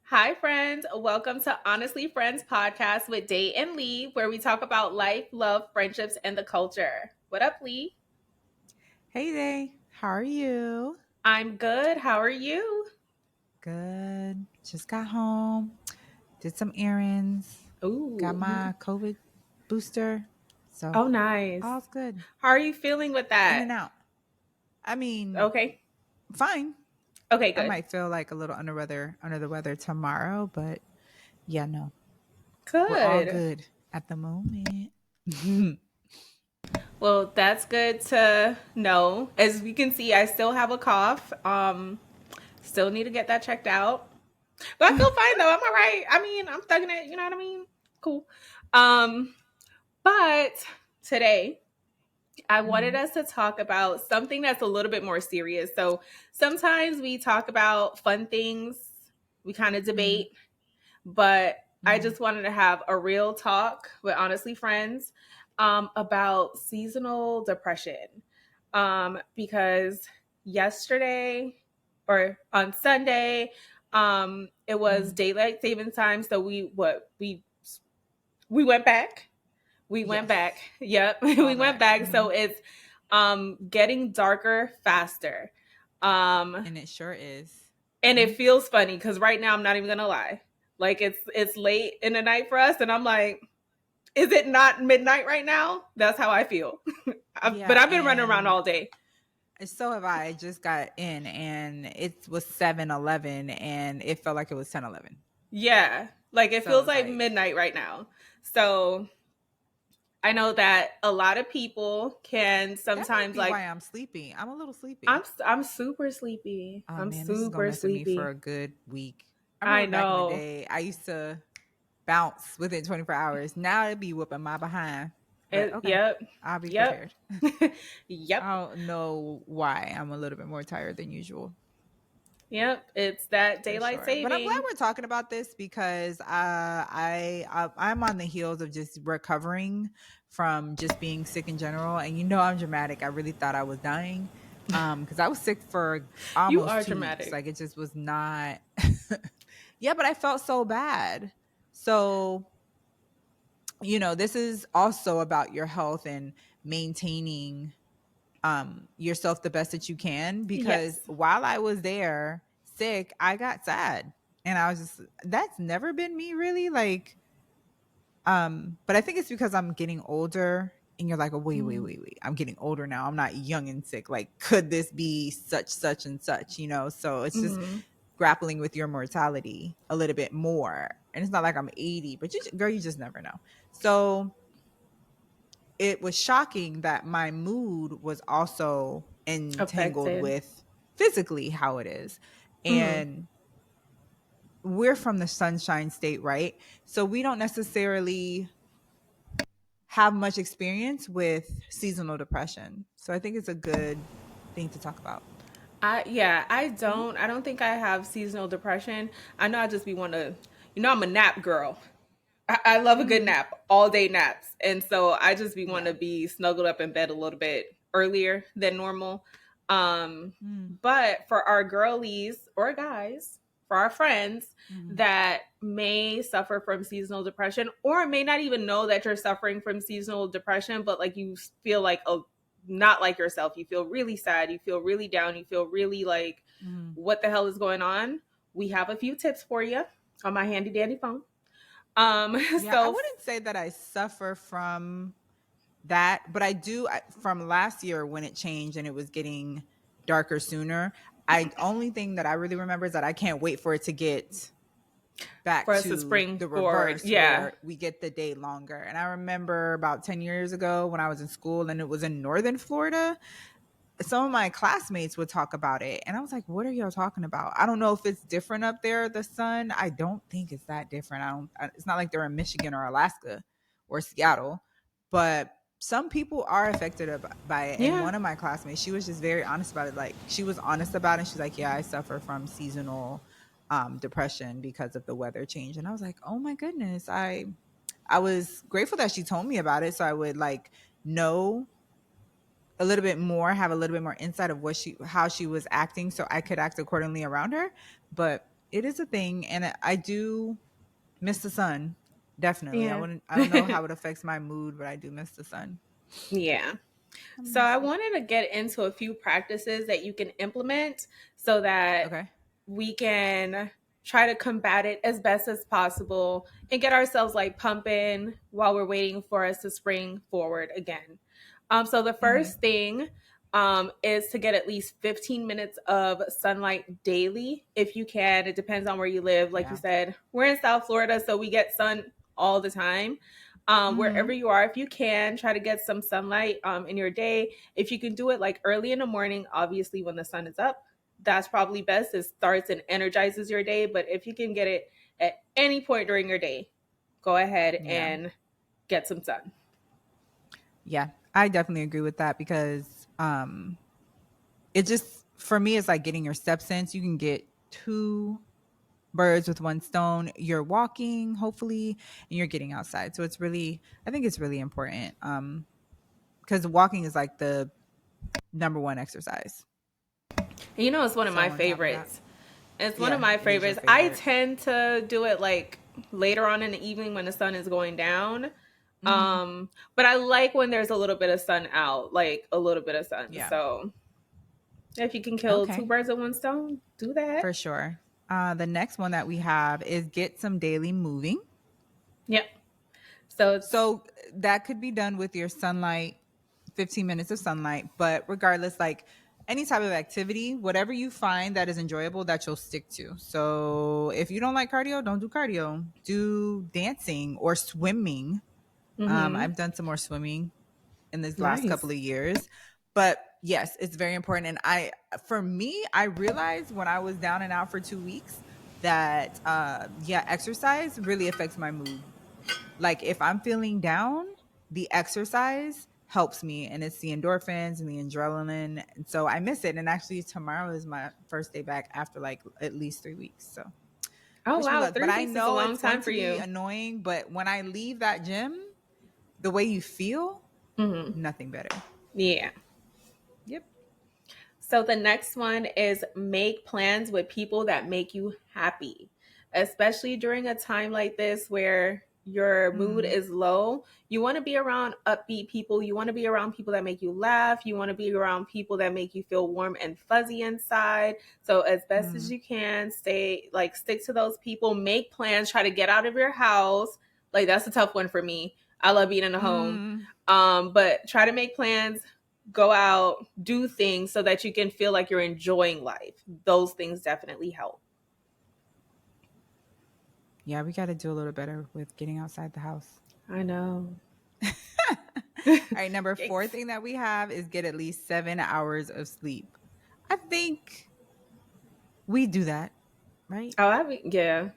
Hi, friends. Welcome to Honestly Friends podcast with Day and Lee, where we talk about life, love, friendships, and the culture. What up, Lee? Hey Day, how are you? I'm good. How are you? Good. Just got home, did some errands, got Ooh. my COVID booster. So Oh, nice. all's good. How are you feeling with In that? and out. I mean, Okay. fine. Okay, I good. might feel like a little under the weather tomorrow, but yeah, no. We're all Good. good at the moment. Well, that's good to know. As you can see, I still have a cough. Still need to get that checked out. But I feel fine though. I'm all right. I mean, I'm thugging it. You know what I mean? Cool. Um, but today I wanted Mhm. us to talk about something that's a little bit more serious. So sometimes we talk about fun things, we kind of Mhm. debate, but I Mhm. just wanted to have a real talk with Honestly Friends about seasonal depression. Because yesterday or on Sunday, it was Mhm. daylight saving time. So we went back. We went Yes. back. Yep. Saw We went that. back. So Mhm. it's getting darker faster. Um And it sure is. and it Mhm. feels funny because right now I'm not even gonna lie. Like it's late in the night for us, and I'm like, is it not midnight right now? That's how I feel. But Yeah, I've been running around and all day. so have I. I just got in and it was 7:11, and it felt like it was 10:11. Yeah. Like it So feels it's like like midnight right now. So I know that a lot of people can that might sometimes be why like I'm sleepy. I'm a little I'm sleepy. I'm super sleepy. Oh I'm man, this is gonna super mess with me for sleepy. a good week. I I remember back in the know. day, I used to bounce within 24 hours. Now it'd be whooping my behind. But okay, Yep. I'll be Yep. prepared. Yep. I don't know why I'm a little bit more tired than usual. Yep. It's that For daylight sure. But I'm glad saving. we're talking about this because I'm on the heels of just recovering from just being sick in general. And I'm dramatic. I really thought I was dying. Because I was sick for You almost are 2 weeks. dramatic. Like it just was not yeah, but I felt so bad. So, this is also about your health and maintaining yourself the best that you can, because Yes. while I was there sick, I got sad. And I was just that's never been me really, like, but I think it's because I'm getting older, and you're like, oh, wait, wait, Mm. wait, wait. I'm getting older now. I'm not young and sick. Like, could this be such and such? So it's just Hmm. grappling with your mortality a little bit more. And it's not like I'm 80, but girl, you just never know. So it was shocking that my mood was also entangled Affected. with physically how it is. Hmm. And we're from the sunshine state, right? So we don't necessarily have much experience with seasonal depression. So I think it's a good thing to talk about. I I don't think I have seasonal depression. I know I just be want to, I'm a nap girl. I love a good Mm-hmm. nap, all day naps. And so I just be want Yeah. to be snuggled up in bed a little bit earlier than normal. Um, Mm-hmm. but for our girlies or guys, for our friends Mm-hmm. that may suffer from seasonal depression or may not even know that you're suffering from seasonal depression, but like you feel like not like yourself, you feel really sad, you feel really down, you feel really like, Mm-hmm. what the hell is going on? We have a few tips for you on my handy dandy phone. Yeah, I So wouldn't say that I suffer from that, but I do, from last year when it changed and it was getting darker sooner. I only thing that I really remember is that I can't wait for it to get back for us to to spring the forward, reverse yeah, where we get the day longer. And I remember about 10 years ago when I was in school and it was in northern Florida, some of my classmates would talk about it. And I was like, what are y'all talking about? I don't know if it's different up there, the sun. I don't think it's that different. It's not like they're in Michigan or Alaska or Seattle, but some people are affected by it. And yeah. one of my classmates, she was just very honest about it. Like, she was honest about it. She's like, yeah, I suffer from seasonal depression because of the weather change. And I was like, oh my goodness. I was grateful that she told me about it, so I would like know a little bit more, have a little bit more insight of how she was acting, so I could act accordingly around her. But it is a thing, and I do miss the sun. Definitely. Yeah. I don't know how it affects my mood, but I do miss the sun. Yeah. I So miss I it. wanted to get into a few practices that you can implement so that Okay. we can try to combat it as best as possible and get ourselves like pumping while we're waiting for us to spring forward again. So the Hmm. first thing is to get at least 15 minutes of sunlight daily if you can. It depends on where you live. Like you Yeah. said, we're in South Florida, so we get sun all the time. Wherever Hmm. you are, if you can, try to get some sunlight in your day. If you can do it like early in the morning, obviously when the sun is up, that's probably best. It starts and energizes your day. But if you can get it at any point during your day, go ahead Yeah. and get some sun. Yeah. I definitely agree with that because it just for me it's like getting your steps in. So you can get two birds with one stone. You're walking, hopefully, and you're getting outside. So it's really I think it's really important. Because walking is like the number one exercise. And you know, it's one of So my on top of that, favorites. It's one of yeah, my it is your favorites. I favorite. tend to do it like later on in the evening when the sun is going down. Hmm. But I like when there's a little bit of sun out, like a little bit of sun. Yeah. So if you can kill two Okay. birds with one stone, do that. For sure. The next one that we have is get some daily moving. Yep. So it's So that could be done with your sunlight, 15 minutes of sunlight. But regardless, like any type of activity, whatever you find that is enjoyable, that you'll stick to. So if you don't like cardio, don't do cardio. Do dancing or swimming. mm-hmm. I've done some more swimming in these last couple Nice. of years. But yes, it's very important. And for me, I realized when I was down and out for 2 weeks that, yeah, exercise really affects my mood. Like if I'm feeling down, the exercise helps me, and it's the endorphins and the adrenaline. And so I miss it. And actually, tomorrow is my first day back after like at least 3 weeks. So Oh wish me wow, luck. But three I weeks is a know long it's going time for to be you. annoying. But when I leave that gym, the way you feel, Mm-hmm. nothing better. Yeah. Yep. So the next one is make plans with people that make you happy, especially during a time like this where your mood Mm, is low. You want to be around upbeat people. You want to be around people that make you laugh. You want to be around people that make you feel warm and fuzzy inside. So as best as mm, you can, stay like stick to those people, make plans, try to get out of your house. Like that's a tough one for me. I love being in the home. mm. But try to make plans, go out, do things so that you can feel like you're enjoying life. Those things definitely help. Yeah, we got to do a little better with getting outside the house. I know. All right, number four Yikes. thing that we have is get at least 7 hours of sleep. I think we do that, right? Oh, I mean, yeah.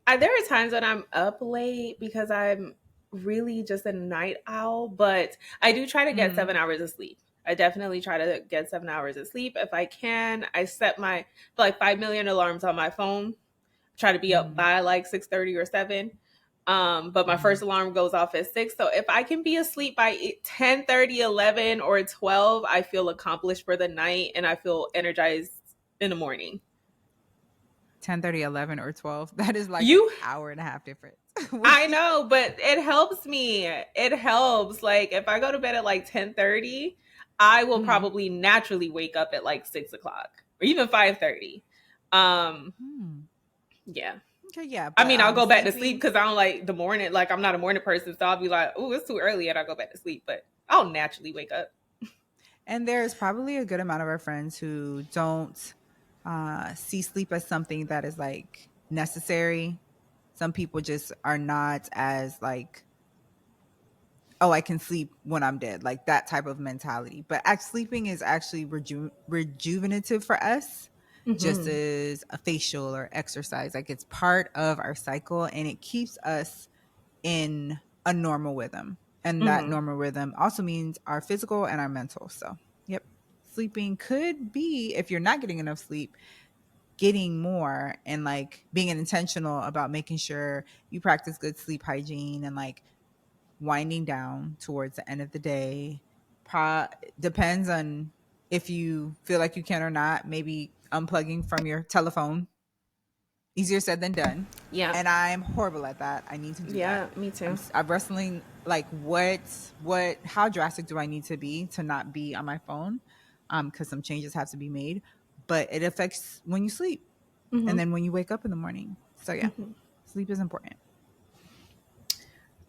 There are times when I'm up late because I'm really just a night owl, but I do try to get Mm, 7 hours of sleep. I definitely try to get 7 hours of sleep if I can. I set my like 5 million alarms on my phone. Try to be up mm, by like 6:30 or 7. But my mm. first alarm goes off at 6. So if I can be asleep by 10:30, 11, or 12, I feel accomplished for the night and I feel energized in the morning. 10:30, 11, or 12. That is like an You hour and a half difference. I know, but it helps me. It helps. Like if I go to bed at like 10:30, I will Mm, probably naturally wake up at like 6 o'clock or even 5:30. Um, mm. yeah. Okay, yeah, I but mean, I'll go back to sleep sleeping, because I don't like the morning. Like I'm not a morning person, so I'll be like, "Oh, it's too early," and I'll go back to sleep. But I'll naturally wake up. and there's probably a good amount of our friends who don't see sleep as something that is like necessary. Some people just are not as like, oh, I can sleep when I'm dead, like that type of mentality. But sleeping is actually rejuvenative for us, just Hmm. as a facial or exercise. Like it's part of our cycle, and it keeps us in a normal rhythm. And that Hmm. normal rhythm also means our physical and our mental. So, yep. Sleeping could be, if you're not getting enough sleep, getting more and like being intentional about making sure you practice good sleep hygiene and like winding down towards the end of the day. Depends on if you feel like you can or not. Maybe unplugging from your telephone. Easier said than done. Yeah. And I'm horrible at that. I need to do that. Yeah, me too. I'm wrestling like how drastic do I need to be to not be on my phone? Because some changes have to be made. But it affects when you sleep and Hmm. then when you wake up in the morning. So yeah, Hmm. sleep is important.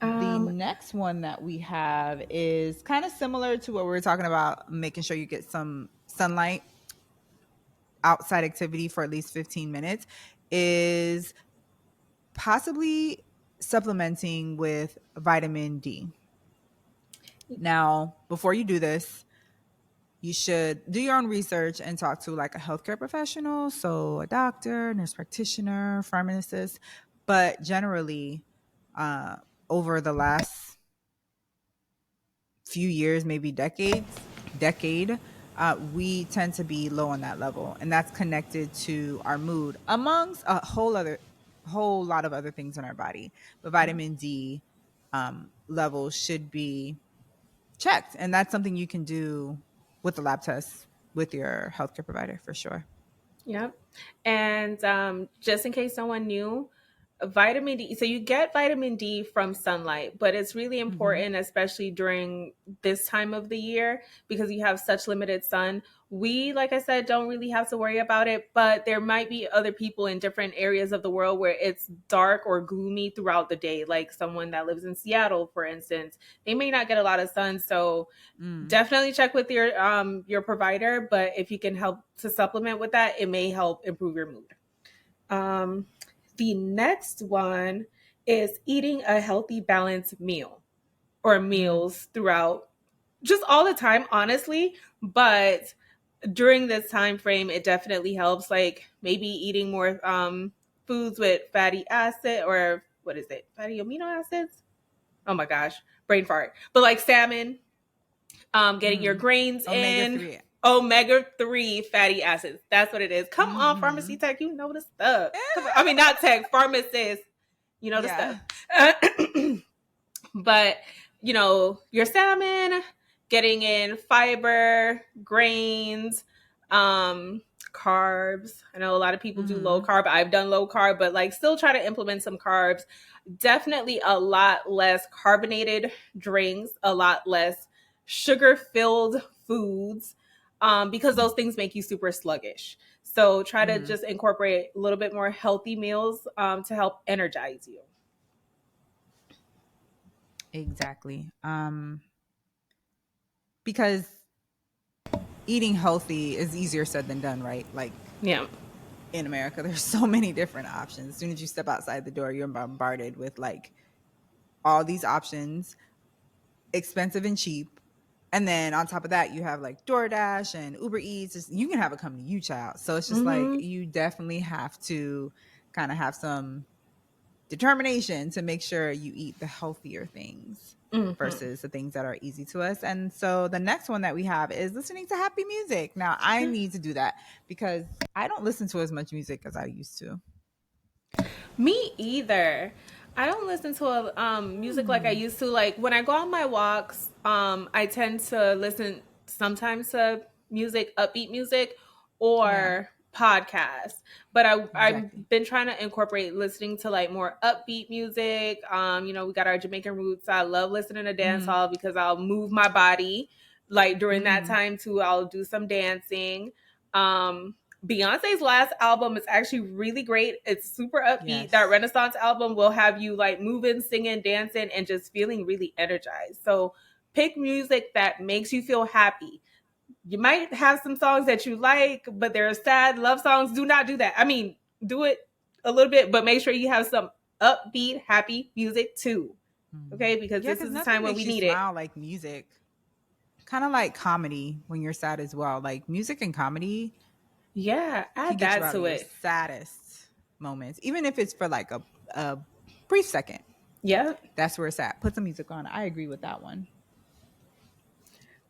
The Um, next one that we have is kind of similar to what we were talking about, making sure you get some sunlight, outside activity for at least 15 minutes, is possibly supplementing with vitamin D. Now, before you do this, you should do your own research and talk to like a healthcare professional, so a doctor, nurse practitioner, pharmacist. But generally, uh, over the last few years, maybe decade, we tend to be low on that level, and that's connected to our mood, amongst a whole lot of other things in our body. But vitamin D levels should be checked, and that's something you can do with the lab test with your healthcare provider for sure. Yep. And just in case someone knew, vitamin D. So you get vitamin D from sunlight, but it's really Mm-hmm. important, especially during this time of the year, because you have such limited sun. We, like I said, don't really have to worry about it, but there might be other people in different areas of the world where it's dark or gloomy throughout the day, like someone that lives in Seattle, for instance. They may not get a lot of sun, so Mm. definitely check with your provider, but if you can help to supplement with that, it may help improve your mood. um the next one is eating a healthy balanced meal or Mm. meals throughout, just all the time, honestly, but during this time frame it definitely helps, like maybe eating more foods with fatty acid, or what is it, fatty amino acids, oh my gosh, brain fart, but like salmon, getting your Mm. grains Omega in, 3. omega-3 fatty acids. That's what it is. Come on, Mm-hmm. pharmacy tech, you know the stuff. Come on. I mean, not tech, pharmacist, you know the stuff. Yeah. But, your salmon, getting in fiber, grains, um, carbs. I know a lot of people do low Mm-hmm. carb. I've done low carb, but like still try to implement some carbs. Definitely a lot less carbonated drinks, a lot less sugar filled foods, because those things make you super sluggish. So try to Mm-hmm. just incorporate a little bit more healthy meals, to help energize you. Exactly. Because eating healthy is easier said than done, right? Like Yeah. in America, there's so many different options. As soon as you step outside the door, you're bombarded with like all these options, expensive and cheap. And then on top of that, you have like DoorDash and Uber Eats. You can have it come to you, child. So it's just like Mm-hmm. you definitely have to kind of have some determination to make sure you eat the healthier things Mm-hmm. versus the things that are easy to us. And so the next one that we have is listening to happy music. Now, I need to do that because I don't listen to as much music as I used to. Me either. I don't listen to music like I Hmm. used to. Like when I go on my walks, I tend to listen sometimes to music, upbeat music, Yeah, or podcasts. But exactly. I've been trying to incorporate listening to like more upbeat music. We got our Jamaican roots. I love listening to dance Hmm. hall because I'll move my body. Like during that Hmm. time too, I'll do some dancing. Um, Beyonce's last album is actually really great. It's super upbeat. That Yes. Renaissance album will have you like moving, singing, dancing, and just feeling really energized. So pick music that makes you feel happy. You might have some songs that you like, but they're sad love songs. Do not do that. I mean, do it a little bit, but make sure you have some upbeat, happy music too. Mhm. Okay, because Yeah, this because is the nothing time when makes we you need it. smile like music. Kind of like comedy when you're sad as well. Like music and comedy Yeah, can add get you that out of to your it. saddest moments, even if it's for like a brief second. Yep. That's where it's at. Put some music on. I agree with that one.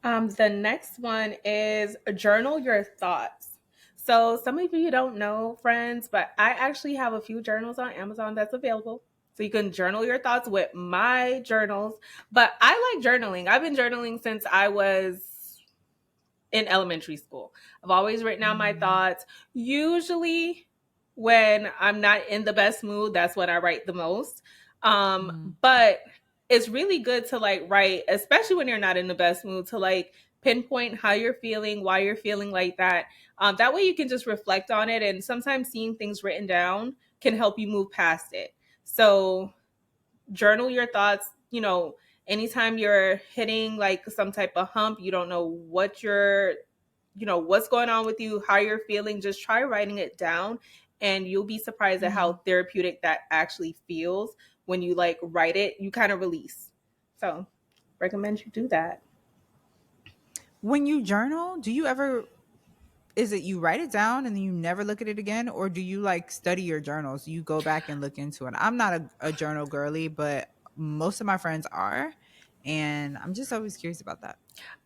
The next one is journal your thoughts. So some of you don't know, friends, but I actually have a few journals on Amazon that's available. So you can journal your thoughts with my journals. But I like journaling. I've been journaling since I was in elementary school. I've always written out my Mm. thoughts. Usually when I'm not in the best mood, that's when I write the most. Mhm. But it's really good to like write, especially when you're not in the best mood, to like pinpoint how you're feeling, why you're feeling like that. That way you can just reflect on it. And sometimes seeing things written down can help you move past it. So journal your thoughts, anytime you're hitting like some type of hump, you don't know what you're, what's going on with you, how you're feeling, just try writing it down and you'll be surprised at how Mhm. therapeutic that actually feels when you like write it, you kind of release. So, recommend you do that. When you journal, do you ever is it you write it down and then you never look at it again, or do you like study your journals? You go back and look into it. I'm not a journal girly, but most of my friends are, and I'm just always curious about that.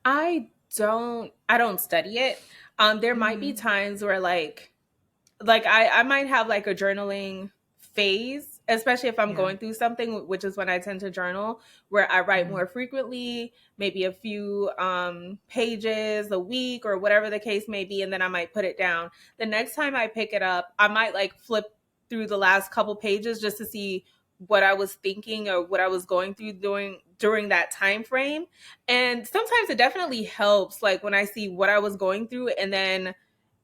I don't study it. There might be Mhm. times where like I might have like a journaling phase, especially if I'm Yeah. going through something, which is when I tend to journal, where I write Mhm. more frequently, maybe a few pages a week or whatever the case may be, and then I might put it down. The next time I pick it up, I might like flip through the last couple pages just to see what I was thinking or what I was going through during that time frame. And sometimes it definitely helps, like when I see what I was going through, and then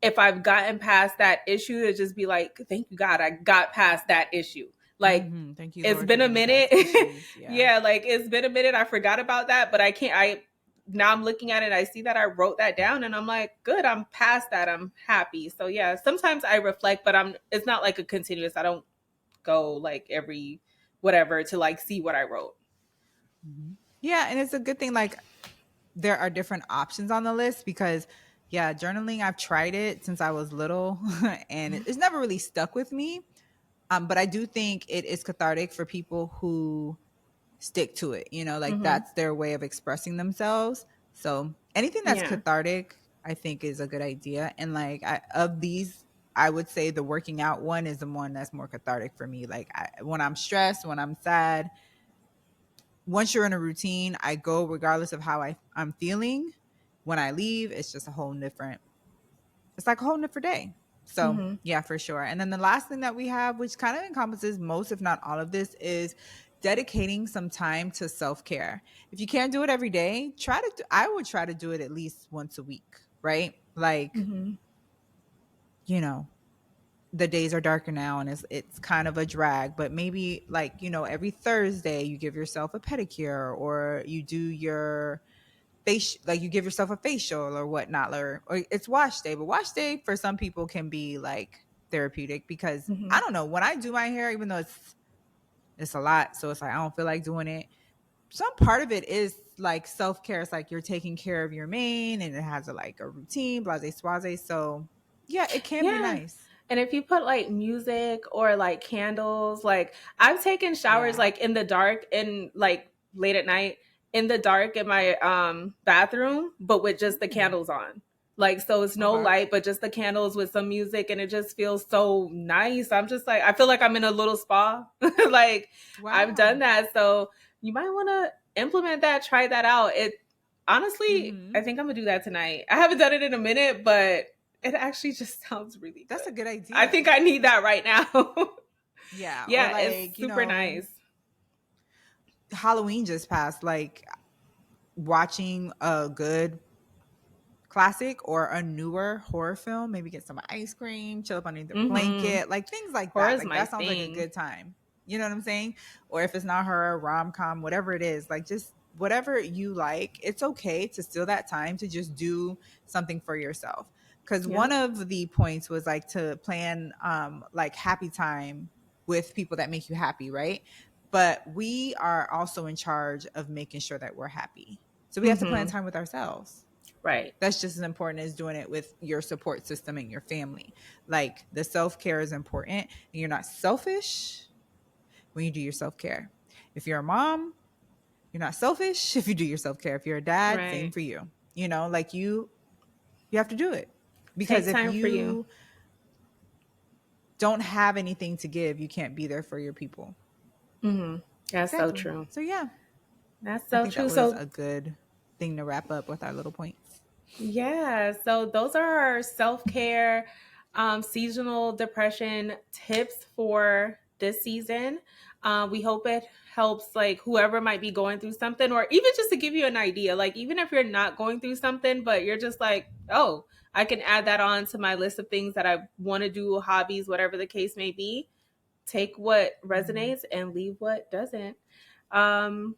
if I've gotten past that issue, to just be like, thank you, God, I got past that issue. Like, Mhm. Thank you, it's Lord, for been a getting minute. past issues. Yeah. Yeah, like it's been a minute. I forgot about that, but I can't. Now I'm looking at it. I see that I wrote that down, and I'm like, good. I'm past that. I'm happy. So yeah, sometimes I reflect, but it's not like a continuous. I don't go like every whatever to like see what I wrote. Mhm. Yeah, and it's a good thing. Like there are different options on the list because, yeah, journaling. I've tried it since I was little, and it's never really stuck with me. But I do think it is cathartic for people who stick to it. Like Mm-hmm. that's their way of expressing themselves. So anything that's Yeah. cathartic, I think, is a good idea. And like of these, I would say the working out one is the one that's more cathartic for me. Like when I'm stressed, when I'm sad, once you're in a routine, I go regardless of how I'm feeling. When I leave, it's just a whole different, it's like a whole different day. So Mm-hmm. yeah, for sure. And then the last thing that we have, which kind of encompasses most, if not all of this, is dedicating some time to self-care. If you can't do it every day, I would try to do it at least once a week, right? Like, Mm-hmm. you know, the days are darker now and it's kind of a drag, but maybe like, every Thursday you give yourself a pedicure or you do your face, like you give yourself a facial or whatnot, or it's wash day. But wash day for some people can be like therapeutic because Mm-hmm. I don't know, when I do my hair, even though it's a lot, so it's like I don't feel like doing it. Some part of it is like self-care. It's like you're taking care of your mane and it has like a routine, blase swaze. So yeah, it can be Yeah. nice. And if you put like music or like candles, like I've taken showers Yeah. like in the dark and like late at night in the dark in my bathroom, but with just the Mm. candles on. Like so it's no Okay. light, but just the candles with some music and it just feels so nice. I'm just like I feel like I'm in a little spa. Like I've done Wow. that. So you might want to implement that, try that out. It honestly, I Hmm. think I'm gonna do that tonight. I haven't done it in a minute, but it actually just sounds really That's good. a good I idea. think I need that right now. Yeah. Or Yeah, it's like, super nice. Halloween just passed. Like watching a good classic or a newer horror film, maybe get some ice cream, chill up underneath a Mm-hmm. blanket, like things like Horror that. is Like my that sounds like a thing. good time. You know what I'm saying? Or if it's not horror, rom com, whatever it is, like just whatever you like, it's okay to steal that time to just do something for yourself. Because one Yep. of the points was like to plan like happy time with people that make you happy, right? But we are also in charge of making sure that we're happy. So we have to plan Mm-hmm. time with ourselves. Right. That's just as important as doing it with your support system and your family. Like the self-care is important and you're not selfish when you do your self-care. If you're a mom, you're not selfish if you do your self-care. If you're a dad, same Right. for you. Like you have to do it. Because Take if time for you. you don't have anything to give, you can't be there for your people. Mm-hmm. That's so Exactly. true. So yeah, That's I so think that true. was So a good thing to wrap up with our little points. yeah, so those are our self care. seasonal depression tips for this season. We hope it helps like whoever might be going through something, or even just to give you an idea, like even if you're not going through something but you're just like, oh, I can add that on to my list of things that I want to do, hobbies, whatever the case may be. Take what resonates and leave what doesn't. um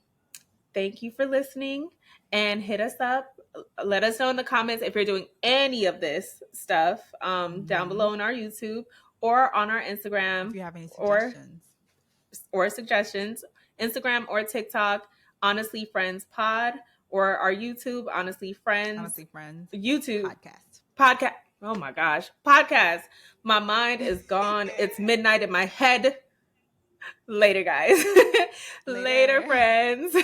Thank you for listening, and hit us up. Let us know in the comments if you're doing any of this stuff down below in our YouTube or on our Instagram, If you have any or suggestions. suggestions, Instagram or TikTok, Honestly Friends Pod, or our YouTube, Honestly Friends YouTube podcast. Oh my gosh, podcast. My mind is gone. It's midnight in my head. Later, guys. Later, friends.